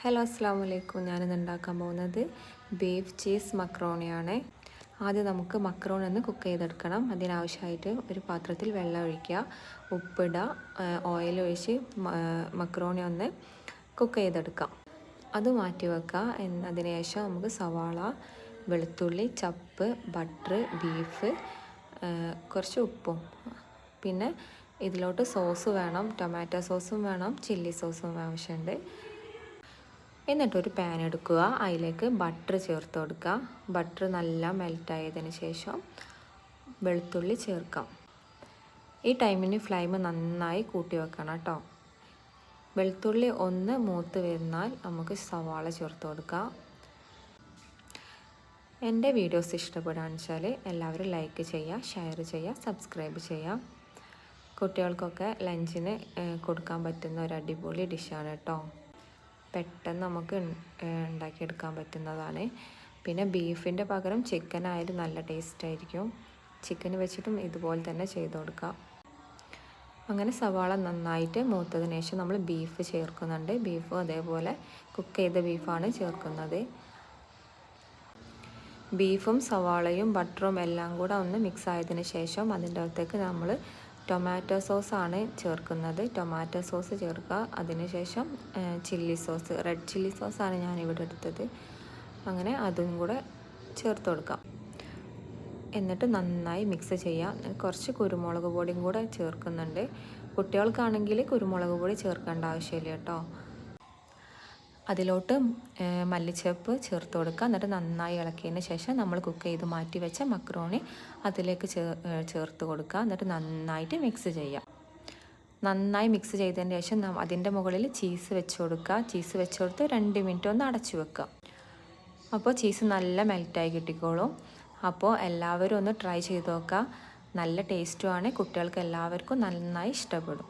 Hello അസ്സാമു അലൈക്കും. ഞാനിന്ന് ഉണ്ടാക്കാൻ പോകുന്നത് ബീഫ് ചീസ് മക്രോണിയാണ്. ആദ്യം നമുക്ക് മക്രോണി ഒന്ന് കുക്ക് ചെയ്തെടുക്കണം. അതിനാവശ്യമായിട്ട് ഒരു പാത്രത്തിൽ വെള്ളം ഒഴിക്കുക, ഉപ്പിടുക, ഓയിൽ ഒഴിച്ച് മക്രോണി ഒന്ന് കുക്ക് ചെയ്തെടുക്കാം. അത് മാറ്റി വെക്കുക. അതിനുശേഷം നമുക്ക് സവാള, വെളുത്തുള്ളി, ചപ്പ്, ബട്ടർ, ബീഫ്, കുറച്ച് ഉപ്പും, പിന്നെ ഇതിലോട്ട് സോസ് വേണം. ടൊമാറ്റോ സോസും വേണം, ചില്ലി സോസും ആവശ്യമുണ്ട്. എന്നിട്ടൊരു പാൻ എടുക്കുക, അതിലേക്ക് ബട്ടർ ചേർത്ത് കൊടുക്കുക. ബട്ടർ നല്ല മെൽറ്റായതിന് ശേഷം വെളുത്തുള്ളി ചേർക്കാം. ഈ ടൈമിന് ഫ്ലെയിം നന്നായി കൂട്ടി വെക്കണം കേട്ടോ. വെളുത്തുള്ളി ഒന്ന് മൂത്ത് വരുന്നാൽ നമുക്ക് സവാള ചേർത്ത് കൊടുക്കാം. എൻ്റെ വീഡിയോസ് ഇഷ്ടപ്പെടുകയാണെന്ന് വെച്ചാൽ എല്ലാവരും ലൈക്ക് ചെയ്യുക, ഷെയർ ചെയ്യുക, സബ്സ്ക്രൈബ് ചെയ്യുക. കുട്ടികൾക്കൊക്കെ ലഞ്ചിന് കൊടുക്കാൻ പറ്റുന്ന ഒരു അടിപൊളി ഡിഷാണ് കേട്ടോ. പെട്ടെന്ന് നമുക്ക് ഉണ്ടാക്കിയെടുക്കാൻ പറ്റുന്നതാണ്. പിന്നെ ബീഫിൻ്റെ പകരം ചിക്കൻ ആയാലും നല്ല ടേസ്റ്റ് ആയിരിക്കും. ചിക്കൻ വെച്ചിട്ടും ഇതുപോലെ തന്നെ ചെയ്ത് കൊടുക്കാം. അങ്ങനെ സവാള നന്നായിട്ട് മൂത്തതിന് ശേഷം നമ്മൾ ബീഫ് ചേർക്കുന്നുണ്ട്. ബീഫും അതേപോലെ കുക്ക് ചെയ്ത ബീഫാണ് ചേർക്കുന്നത്. ബീഫും സവാളയും ബട്ടറും എല്ലാം കൂടെ ഒന്ന് മിക്സ് ആയതിന് ശേഷം അതിൻ്റെ അകത്തേക്ക് നമ്മൾ ടൊമാറ്റോ സോസാണ് ചേർക്കുന്നത്. ടൊമാറ്റോ സോസ് ചേർക്കുക. അതിനുശേഷം ചില്ലി സോസ്, റെഡ് ചില്ലി സോസാണ് ഞാനിവിടെ എടുത്തത്. അങ്ങനെ അതും കൂടെ ചേർത്ത് കൊടുക്കാം. എന്നിട്ട് നന്നായി മിക്സ് ചെയ്യാം. കുറച്ച് കുരുമുളക് പൊടിയും കൂടെ ചേർക്കുന്നുണ്ട്. കുട്ടികൾക്കാണെങ്കിൽ കുരുമുളക് പൊടി ചേർക്കേണ്ട ആവശ്യമില്ല കേട്ടോ. അതിലോട്ട് മല്ലിച്ചപ്പ് ചേർത്ത് കൊടുക്കുക. എന്നിട്ട് നന്നായി ഇളക്കിയതിന് ശേഷം നമ്മൾ കുക്ക് ചെയ്ത് മാറ്റി വെച്ച മക്രോണി അതിലേക്ക് ചേർത്ത് കൊടുക്കുക. എന്നിട്ട് നന്നായിട്ട് മിക്സ് ചെയ്യുക. നന്നായി മിക്സ് ചെയ്തതിന് ശേഷം അതിൻ്റെ മുകളിൽ ചീസ് വെച്ച് കൊടുക്കുക. ചീസ് വെച്ച് കൊടുത്ത് 2 മിനിറ്റ് ഒന്ന് അടച്ചു വെക്കുക. അപ്പോൾ ചീസ് നല്ല മെൽറ്റായി കിട്ടിക്കോളും. അപ്പോൾ എല്ലാവരും ഒന്ന് ട്രൈ ചെയ്ത് നോക്കുക. നല്ല ടേസ്റ്റുമാണ്. കുട്ടികൾക്ക് എല്ലാവർക്കും നന്നായി ഇഷ്ടപ്പെടും.